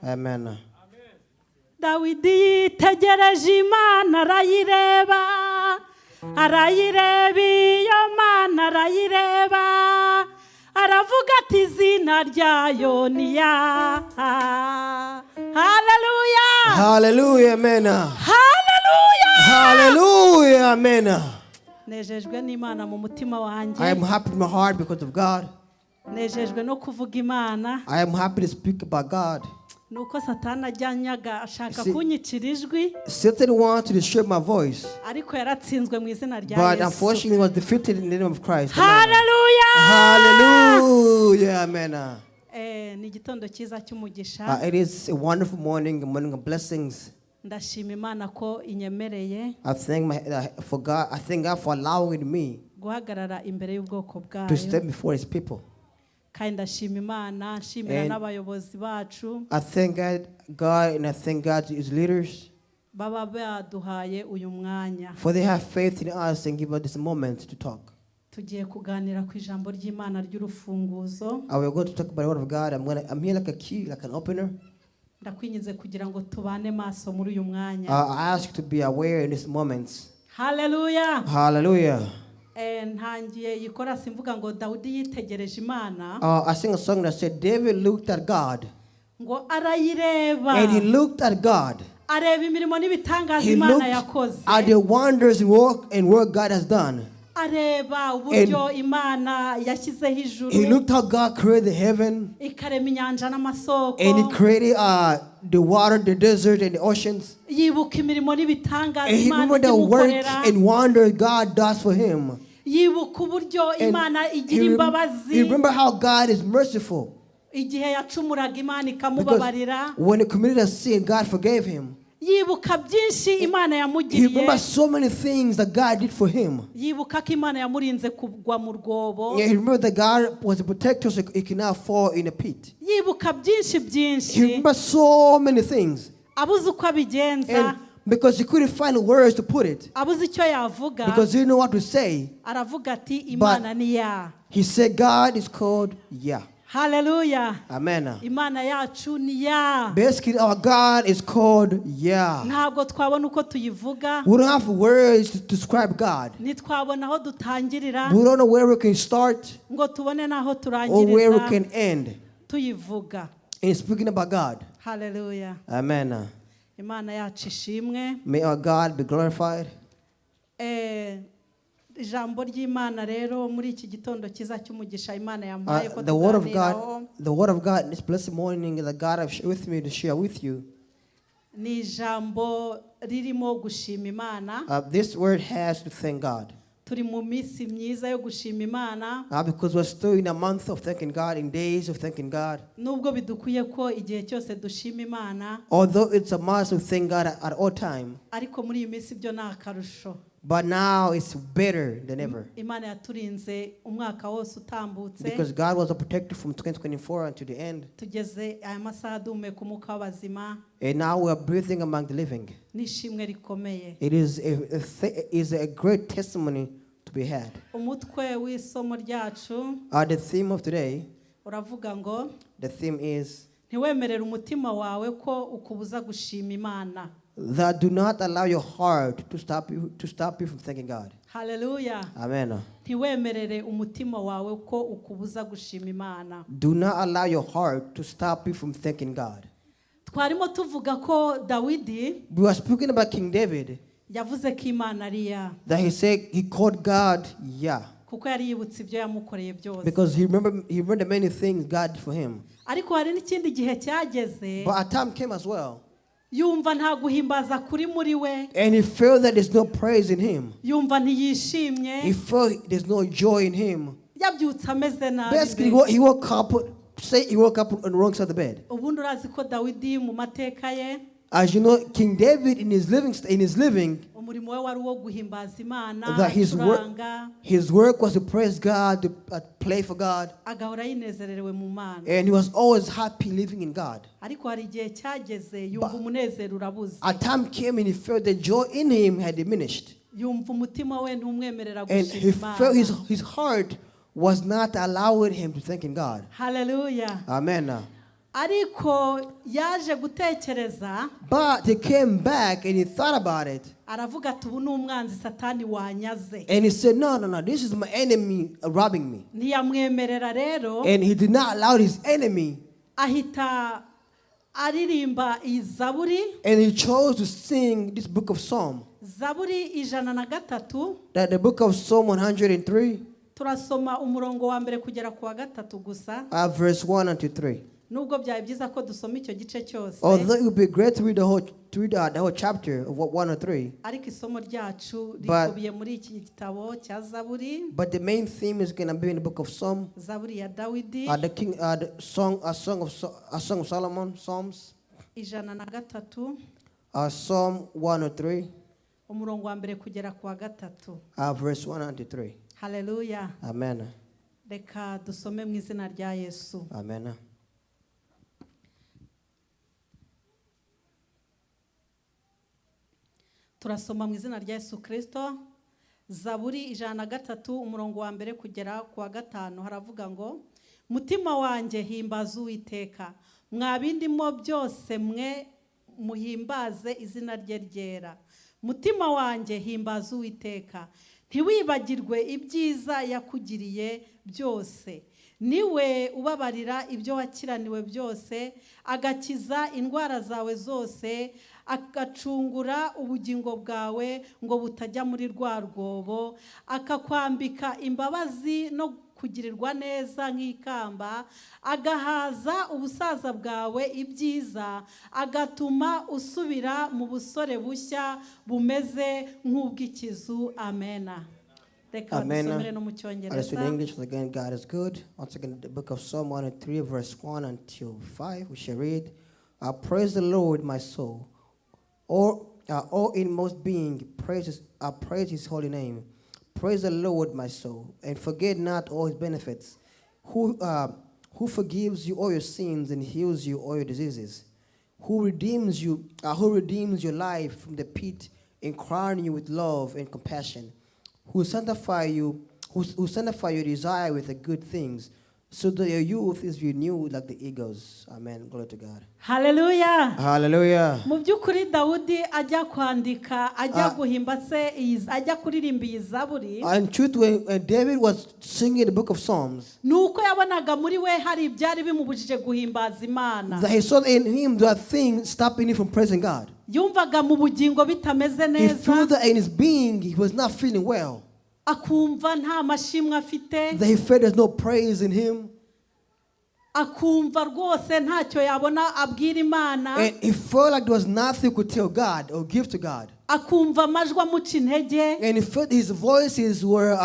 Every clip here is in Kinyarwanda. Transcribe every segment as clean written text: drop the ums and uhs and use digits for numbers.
Amen. Dawidi yitegereje Imana arayireba, arayireba iyo Mana arayireba, aravuga ati izina ryayo ni ya. Hallelujah. Hallelujah. Amen. Hallelujah. Hallelujah. Amen. Nejejwe n'Imana mu mutima wanjye. I am happy in my heart because of God. Nejejwe no kuvuga Imana. I am happy to speak about God. Nuko Satani ajyanyaga ashaka See, kunyicira ijwi, Satan wants to destroy my voice, ariko yaratsinzwe mu izina rya but Yesu. unfortunately was defeated in the name of Christ. Amen. Hallelujah. Hallelujah. Amen. Ni igitondo cyiza cy'umugisha. It is a wonderful morning, a morning of blessings. Ndashima Imana ko inyemereye I thank God for allowing me guhagarara imbere y'ubwoko to bwayo. stand before His people. Kandi ndashima Imana, nshimira And n'abayobozi bacu I thank God and I thank God to His leaders baba baduhaye uyu mwanya. for they have faith in us and give us this moment to talk. Tugiye kuganira ku ijambo ry'Imana ry'urufunguzo. We're going to talk about the word of God. I'm here like a key, like an opener. Ndakwinginze kugira ngo tubane maso muri uyu mwanya. I ask you to be aware in these moments. Hallelujah. Hallelujah. Ntangiye yikora simvuga ngo Dawidi yitegereje Imana. I sing a song that said David looked at God. Ngo arayireba. And he looked at God. Areba imirimo n'ibitangaza He Imana looked yakoze. at the wonders and work God has done. Areba uburyo Imana yashyizeho ijuru. He looked how God created the heaven. Ikarema inyanja n'amasoko. And He created the water, the desert, and the oceans. Yibuka imirimo n'ibitangaza And he Imana remembered the work imukorera. and wonder God does for him. Yibuka uburyo Imana igira imbabazi. He remember how God is merciful. Igihe yacumuraga Imana Because ikamubabarira. when he committed a sin, God forgave him. Yibuka byinshi Imana He yamugiriye. remember so many things that God did for him. Yibuka ko Imana yamurinze kugwa mu rwobo. Yeah, he remembered that God was a protector so he cannot fall in a pit. Yibuka byinshi He byinshi. remembered so many things. Abuze uko abigenza. And because he couldn't find the words to put it, Abuze icyo yavuga. because he didn't know what to say, Aravuga ati Imana ni ya. he said, God is called Yah. Hallelujah. Amen. Imana yacu ni ya. Basically, our God is called Yah. Ntabwo twabona uko tuyivuga. We don't have words to describe God. Ntitwabona aho dutangirira. We don't know where we can start Ngo tubone n'aho or where we turangiriza. can end Tuyivuga. in speaking about God. Hallelujah. Amen. Imana yacu ishimwe. May our God be glorified. Ijambo ry'Imana rero muri iki gitondo cyiza cy'umugisha Imana yampaye ko The word of tuganiraho. God in this blessed morning that God has shared with me to share with you. Ni ijambo ririmo gushima Imana. This word has to thank God. Turi mu minsi myiza yo gushima Imana. Because we're still in a month of thanking God, in days of thanking God. Nubwo bidukwiye ko igihe cyose dushima Imana. Although it's a must to thank God at all time, Ariko muri iyi minsi byo nta karusho. but now it's better than ever. Imana yaturinze umwaka wose utambutse. Because God was a protector from 2024 until the end. Tugeze aya masaha duhumeka umwuka w'abazima. And now we are breathing among the living. Nishimwe rikomeye. It is a great testimony to be had. Umutwe w'isomo ryacu The theme of today, uravuga ngo the theme is ntiwemerere umutima wawe ko ukubuza gushima Imana. that do not allow your heart to stop you from thanking God. Hallelujah. Amen. Ntiwemerere umutima wawe ko ukubuza gushima Imana. Do not allow your heart to stop you from thanking God. Twarimo tuvuga ko Dawidi We were speaking about King David, yavuze ko Imana ari ya, that he called God Yah, kuko yari yibutse ibyo yamukoreye byose. because he remembered the many things God did for him. Ariko hari n'ikindi gihe cyageze But a time came as well, yumva nta guhimbaza kuri muri we. and he felt that there's no praise in him. Yumva ntiyishimye. He felt there's no joy in him. Yabyutse ameze nabi. Basically, he woke up on the wrong side of the bed. Ubundi urazi ko Dawidi mu mateka ye As you know, King David in his living, umurimo we wari uwo guhimbaza Imana, that his work was to praise God, to play for God, agahora yinezerewe mu Mana. and he was always happy living in God. Ariko hari igihe cyageze yumva umunezero urabuze. A time came and he felt the joy in him had diminished, Yumva umutima we ntumwemerera and he gushima felt Imana. his heart was not allowing him to thank in God. Hallelujah. Amen. ariko yaje gutekereza But he came back and he thought about it. aravuga ati ubu ni umwanzi satani wanyaze. And he said, no, this is my enemy robbing me. Ntiyamwemerera rero, And he did not allow his enemy. ahita aririmba iyi zaburi, And he chose to sing this book of Psalm. zaburi 103. That the book of Psalm 103, turasoma umurongo wa mbere kugera ku wa gatatu gusa, verse 1 unto 3. nubwo byari byiza ko dusoma icyo gice cyose, Although it would be great to read the whole chapter of 1 or 3, ariko isomo ryacu But- rikubiye muri iki gitabo cya zaburi, but the main theme is going to be in the book of Psalm, zaburi ya Dawidi the song of Solomon, Psalms, 103 Psalm 103, umurongo wa mbere kugera ku wa gatatu. verse 1 unto 3. Haleluya. Amen. Reka dusome mu izina rya Yesu. Amen. Turasoma mu izina rya Yesu Kristo. Zaburi 103 umurongo wa mbere kugera ku wa gatanu, haravuga ngo, mutima wanjye himbaza Uwiteka, mwabindimo byose mwe muhimbaze izina rye ryera. Mutima wanjye himbaza Uwiteka, ntiwibagirwe ibyiza yakugiriye byose. Niwe ubabarira ibyo wakiraniwe byose, agakiza indwara zawe zose, agacungura ubugingo bwawe ngo butajya muri rwa rwobo, akakwambika imbabazi no kugirirwa neza nk'ikamba, agahaza ubusaza bwawe ibyiza, agatuma usubira mu busore bushya bumeze nk'ubw'ikizu. Amena. Reka Amen. dusomere no mu Let's read Cyongereza. English again. God is good. Once again, the book of Psalm 103, verse 1 until 5. We shall read, praise the Lord, my soul. All inmost being, praise his holy name. Praise the Lord, my soul, and forget not all his benefits, who forgives you all your sins and heals you all your diseases, who redeems your life from the pit and crown you with love and compassion, who sanctify your desire with the good things, so that your youth is renewed like the eagles. Amen. Glory to God. Haleluya. Hallelujah. Mu by'ukuri Dawudi ajya kwandika, ajya guhimba se, ajya kuririmba iyi zaburi, In truth, when David was singing the book of Psalms, nuko yabonaga muri we hari ibyari bimubujije guhimbaza Imana. that he saw in him there are things stopping him from praising God. Yumvaga mu bugingo bitameze He felt neza, that in his being he was not feeling well. akumva nta mashimwe afite, That he felt there's no praise in him. akumva rwose ntacyo yabona abwira Imana, And he felt like there was nothing he could tell God or give to God. akumva amajwi amuca intege, And he felt his voices were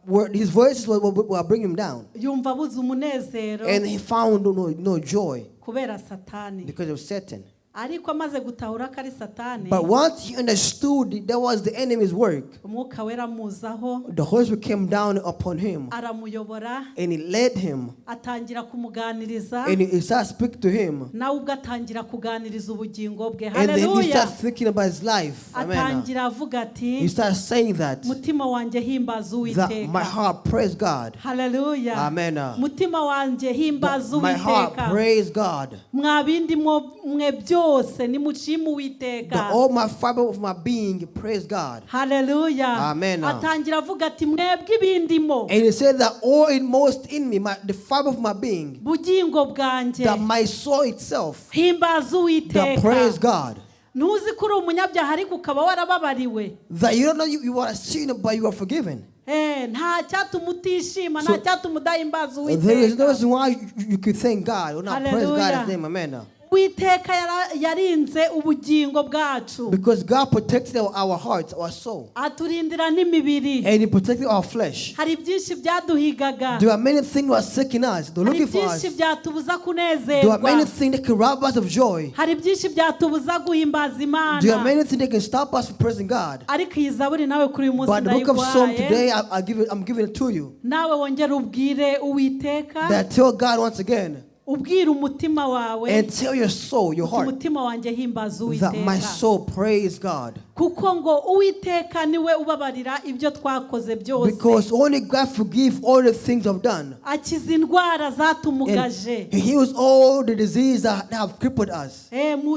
bringing him down. yumva abuze umunezero And he found no joy kubera Satani. because of Satan. Ariko amaze gutahura ko ari Satani, But once he understood that was the enemy's work, umwuka wera amuzaho, the Holy Spirit came down upon him aramuyobora, and he led him atangira kumuganiriza, and he started speaking to him. nawe ubwo atangira kuganiriza ubugingo bwe. And then he Haleluya. started thinking about his life. Amen. Atangira avuga ati, He started saying that mutima wanjye himbaza my Uwiteka. heart praise God. Haleluya. Amen. Mutima wanjye himbaza My heart Uwiteka. praise God. Mwabindi mwe byose nimushime Uwiteka. All my fiber of my being praise God. Haleluya. Amen. Atangira avuga ati mwebwe ibindimo, And he said that all inmost in me, the fiber of my being, bugingo bwanjye, that my soul itself, himbaza that praise Uwiteka. God. Ntuzi ko uri umunyabyaha ariko ukaba warababariwe. That you don't know you are a sinner, but you are forgiven. Nta cyatuma utishima, So, nta cyatuma udahimbaza There is no Uwiteka. reason why you could thank God or not praise Hallelujah. God's name. Amen. Uwiteka yarinze ubugingo bwacu, Because God protected our hearts, our soul. aturindira n'imibiri. And he protected our flesh. Hari byinshi byaduhigaga, There are many things that are seeking us. They're hari looking for us. byinshi byatubuza There are many kunezerwa, things that can rob us of joy. hari byinshi byatubuza guhimbaza There are Imana. many things that can stop us from praising God. Ariko iyi zaburi nawe kuri uyu munsi But the book of Psalm today, ndayiguhaye, I'm giving it to you. nawe wongere ubwire Uwiteka That tell God once again, ubwira umutima wawe and tell your soul, your heart, umutima wanjye himbaza that my Uwiteka soul praise God. kuko ngo Uwiteka niwe ubabarira ibyo twakoze byose Because only God forgive all the things I've done. akiza indwara zatumugaje And He heals all the diseases that have crippled us.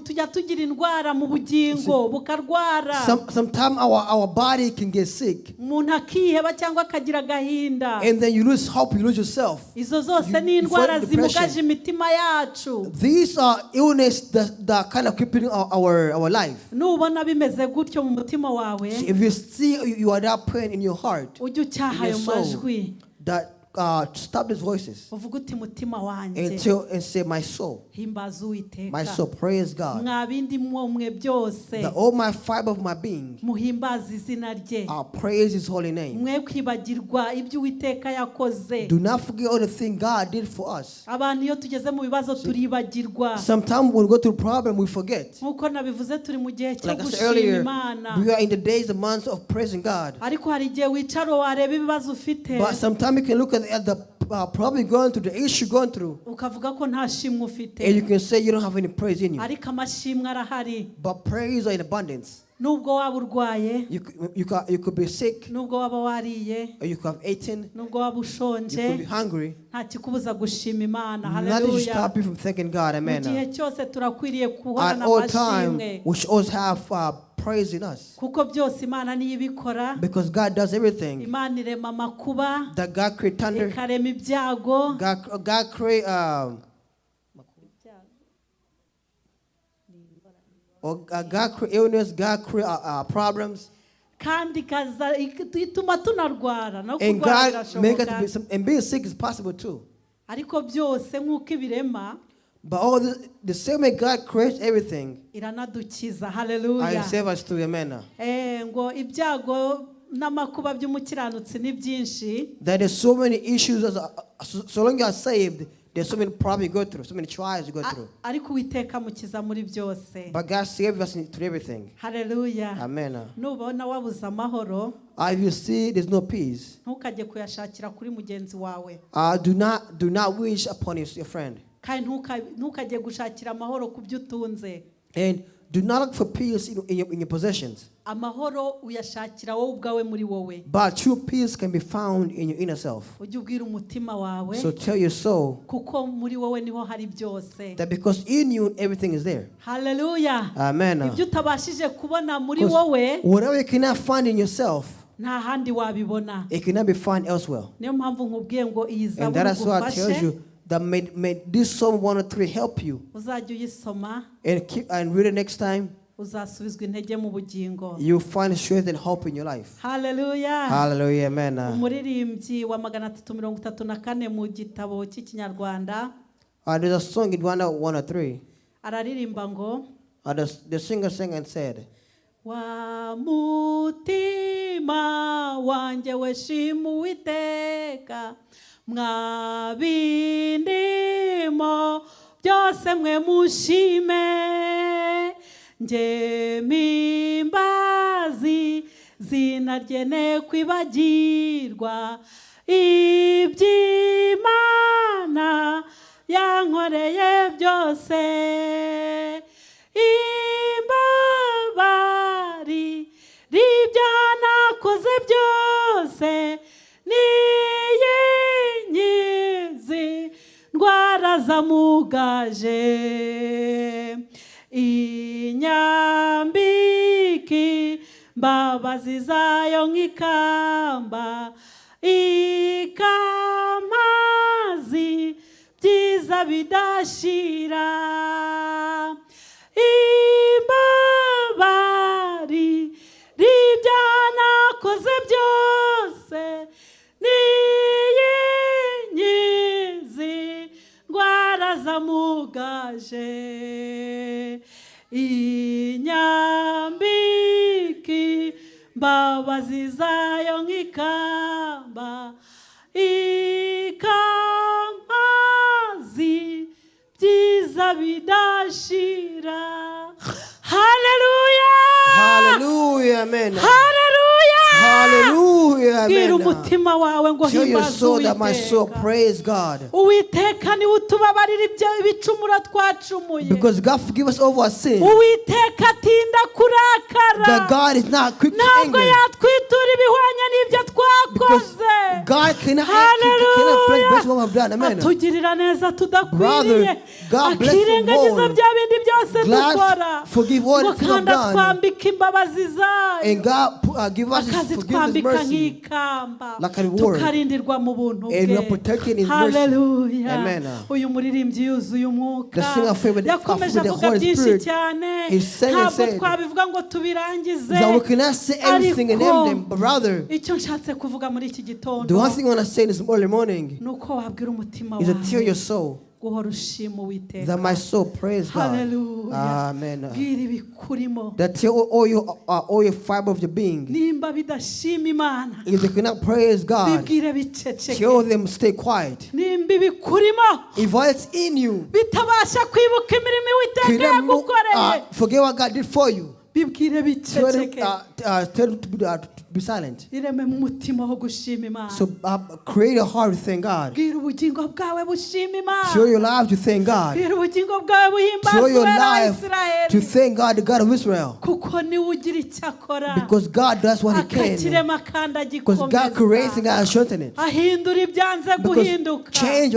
tujya tugira indwara mu bugingo bukarwara Sometimes our body can get sick. umuntu akiheba cyangwa akagira agahinda And then you lose hope, you lose yourself. izo zose ni you indwara fall in depression. zimugaje imitima yacu These are illness that kind of crippling our life. nubona bimeze gutyo mu mutima wawe So if you see you are that pain in your heart, ujye ucyaha ayo in your soul, majwi that stop these voices uvuga uti mutima wanjye and say, my soul, himbaza Uwiteka my soul, praise God. mwa bindi mwe byose That all my fiber of my being, muhimbaza izina rye praise His holy name. mwe kwibagirwa ibyo Uwiteka yakoze Do not forget all the things God did for us. abantu iyo tugeze mu bibazo turibagirwa Sometimes when we go through problem, we forget. nkuko nabivuze turi mu gihe cyo Like I said gushima earlier, Imana we are in the days and months of praising God. ariko hari igihe wicara wareba ibibazo ufite But sometimes you can look at the problem you're going through, the issue you're going through, ukavuga ko nta shimwe ufite and you can say you don't have any praise in you. ariko amashimwe arahari But praise are in abundance. nubwo waba urwaye You could be sick, nubwo waba wariye or you could have eaten, nubwo waba you ushonje could be hungry. nta kikubuza gushima Imana Nothing should haleluya stop you from thanking God. mu gihe Amen. cyose turakwiriye At guhorana all time, amashimwe we should always have praise in us. kuko byose Imana niyo ibikora Because God does everything. Imana irema amakuba That God create thunder, ikarema ibyago God create God create illness, God create problems, kandi ituma tunarwara no and kurwara God make us birashoboka and being sick is possible too. ariko byose nk'uko ibirema But all the same way God creates everything, iranadukiza I haleluya save us to amen. ngo ibyago n'amakuba by'umukiranutsi ni byinshi There is so many issues so long you are saved. There's so many problems you go through, so many trials you go through. ariko Uwiteka mukiza muri byose But God saved us through everything. haleluya Amen. nubona wabuze amahoro If you see there's no peace, ntukajye kuyashakira kuri mugenzi wawe do not wish upon your friend. kandi ntukajye gushakira amahoro ku byo utunze And do not look for peace in your possessions. amahoro uyashakira wowe ubwawe muri wowe But true peace can be found in your inner self. ujye ubwira umutima wawe So tell your soul kuko muri wowe niho hari byose that because in you everything is there. haleluya Amen. ibyo utabashije kubona muri 'Cause wowe whatever you cannot find in yourself, nta handi wabibona it cannot be found elsewhere. niyo mpamvu nkubwiye ngo iyi And zaburi that is why I tell igufashe you that may this Psalm 103 help you uzajya uyisoma and read it next time. uzasubizwa intege mu bugingo You find strength and hope in your life. haleluya Hallelujah, amen. umuririmbyi wa 334 mu gitabo cy'ikinyarwanda There's a song in Rwanda 103. araririmba ngo The singer sang and said, wa mutima wanjye we shima Uwiteka mwa bindimo byose mwe mushime nge mimbazi zina rye ne kwibagirwa iby'Imana yankoreye byose imbabari ribyo nakoze byose niyinyizi ndwara zamugaje inyambiki mbabazi zayo nk'ikamba ikamazi byiza bidashira imbabari ribyo nakoze byose niyinyizi ndwara zamugaje inyambiki mbabazi zayo nk'ikamba ikamazi byiza bidashira haleluya Hallelujah, amen. haleluya Hallelujah. Hallelujah. bwira Amen. umutima wawe ngo Tell your himbaza soul that my soul Uwiteka. praise God. Uwiteka niwe utubabarira ibicumuro twacumuye. Because God forgive us over our sin. Uwiteka atinda kurakara. That God is not quick to ntabwo anger. yatwitura ibihwanye n'ibyo Because twakoze. God cannot bless what we have done. Amen. atugirira neza tudakwiriye. Brother, God bless you akirengagiza more. bya bindi byose dukora. God forgive all ngo that we have kandi done. atwambika imbabazi zayo. And God give us His forgiveness, akazitwambika mercy. nk'ikamba. Like a reward. tukarindirwa mu buntu And we are bwe. protected in His mercy. Hallelujah. Amen. uyu muririmbyi yuzuye umwuka. The singer filled with yakomeje the avuga Holy byinshi Spirit. cyane. He sang and ntabwo said twabivuga ngo tubirangize. that we cannot say everything and Ariko, name them, but rather, icyo nshatse kuvuga muri iki gitondo the one thing I want to say this early morning ni uko wabwira umutima is to tell wawe your soul guhora ushima Uwiteka. that my soul praise God. Hallelujah. Amen. bwira ibikurimo. That tell all your fiber of your being. nimba bidashima Imana If they cannot praise God, bibwire biceceke. tell them stay quiet. nimba ibikurimo If all it's in you, bitabasha kwibuka imirimo Uwiteka yagukoreye forget what God did for you. bibwire Tell them, biceceke. tell them to be silent. ireme mu mutima wo gushima Imana. So create a heart to thank God. bwira ubugingo bwawe bushima Show Imana. your life to thank God. bwira ubugingo bwawe buhimbaza Show your Uwera wa life to Isiraheli. thank God, the God of Israel. kuko niwe ugira icyo akora Because God does what He can. akakirema kandi Because God creates and agikomeza. God strengthens it. ahindura ibyanze Because guhinduka. change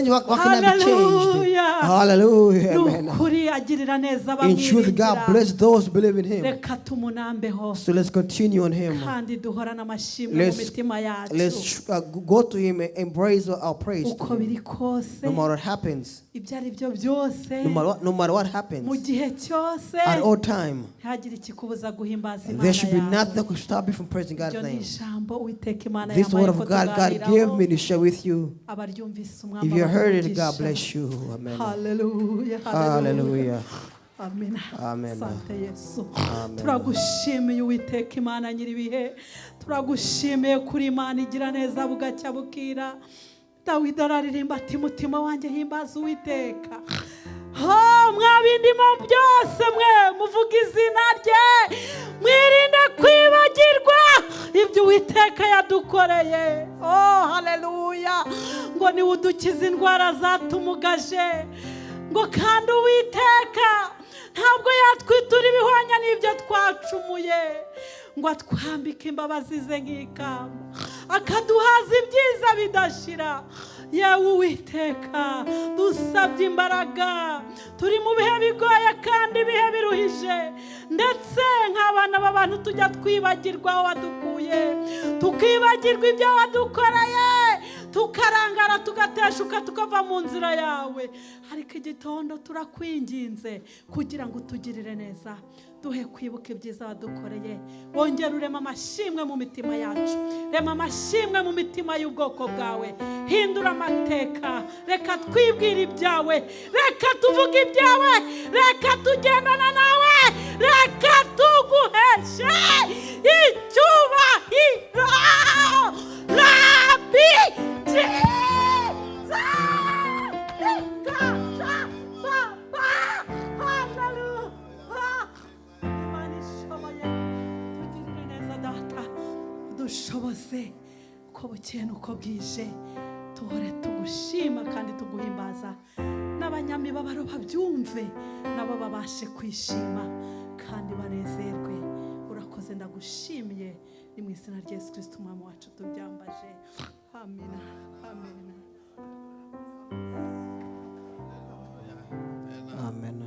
what cannot be changed. Hallelujah. Hallelujah. ni Amen. ukuri agirira neza In truth, God abamwiringira. bless those who believe in Him. reka tumunambeho So let's continue on Him. kandi duhorana amashimwe mu Let's mitima yacu. go to Him and embrace our praise. To uko biri him. kose No matter what happens, ibyo ari byo byose no matter what mu happens, gihe cyose at all time, ntihagire ikikubuza guhimbaza Imana there should be yawe. nothing that could stop you from praising God's iryo ni name. ijambo Uwiteka Imana This yampaye word ko of God gave tuganiraho. me to share with you. abaryumvise umwami If you heard it, abaha God umugisha. bless you. Amen. Hallelujah. Hallelujah. Amen. Amen. Sante Yesu. Amen. Turagushimiye Uwiteka Imana nyiribihe. Turagushimiye kuri Imana igira neza bugacya bukira. Dawidi araririmba ati mutima wanjye himbaza Uwiteka. mwabindimo byose mwe muvuga izina rye. Mwirinde kwibagirwa ibyo Uwiteka yadukoreye. Haleluya. Ngo niwe udukiza indwara zatumugaje. ngo kandi Uwiteka ntabwo yatwitura ibihwanya n'ibyo twacumuye. ngo atwambike imbabazi ze nk'ikamba akaduhaza ibyiza bidashira. yewe Uwiteka dusabye imbaraga. turi mu bihe bigoye kandi ibihe biruhije. ndetse nk'abana b'abantu tujya twibagirwa aho wadukuye. tukibagirwa ibyo wadukoreye. tukarangara tugateshuka tukava mu nzira yawe. ariko igitondo turakwinginze kugira ngo utugirire neza. duhe kwibuka ibyiza wadukoreye. wongere urema amashimwe mu mitima yacu. rema amashimwe mu mitima y'ubwoko bwawe. hindura amateka. reka twibwire ibyawe. reka tuvuge ibyawe. reka tugendana nawe. reka tuguheshe icyubahiro. Rabbi Jesus. dushoboze uko bukeye n'uko bwije duhore tugushima kandi tuguhimbaza. n'abanyamibabaro babyumve nabo babashe kwishima kandi banezerwe. urakoze ndagushimiye. ni mu izina rya Yesu Kristo umwami wacu tubyambaje. Amina. Amina. Amen.